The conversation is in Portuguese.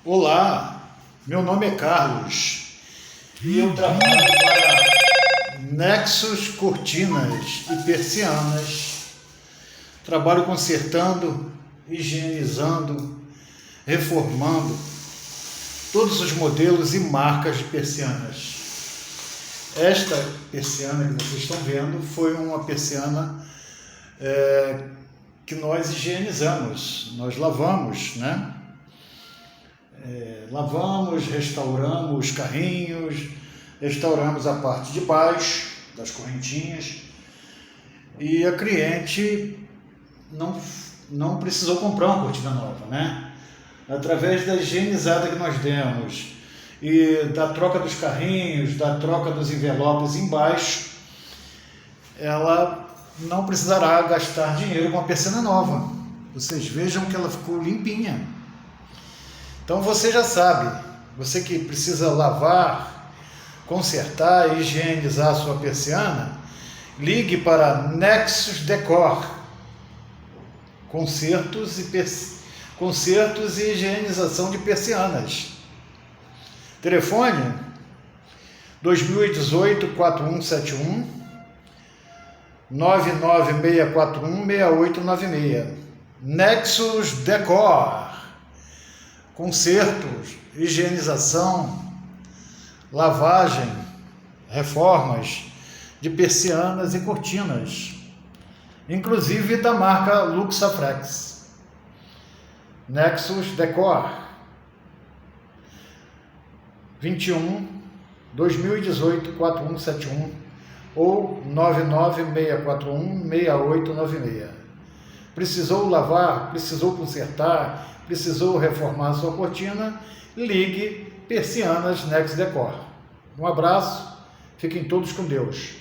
Olá, meu nome é Carlos e eu trabalho para Nexus Cortinas e Persianas. Trabalho consertando, higienizando, reformando todos os modelos e marcas de persianas. Esta persiana que vocês estão vendo foi uma persiana que nós higienizamos, nós lavamos, né? Lavamos, restauramos os carrinhos, restauramos a parte de baixo das correntinhas e a cliente não precisou comprar uma cortina nova, né? Através da higienizada que nós demos e da troca dos carrinhos, da troca dos envelopes embaixo, ela não precisará gastar dinheiro com a persiana nova. Vocês vejam que ela ficou limpinha. Então você já sabe, você que precisa lavar, consertar e higienizar a sua persiana, ligue para Nexus Decor, consertos e higienização de persianas. Telefone 2018-4171 99641-6896. Nexus Decor. Consertos, higienização, lavagem, reformas de persianas e cortinas, inclusive da marca Luxaflex. Nexus Decor 21 2018-4171 ou 99641-6896. Precisou lavar, precisou consertar, precisou reformar a sua cortina? Ligue Persianas Nexus Decor. Um abraço, fiquem todos com Deus.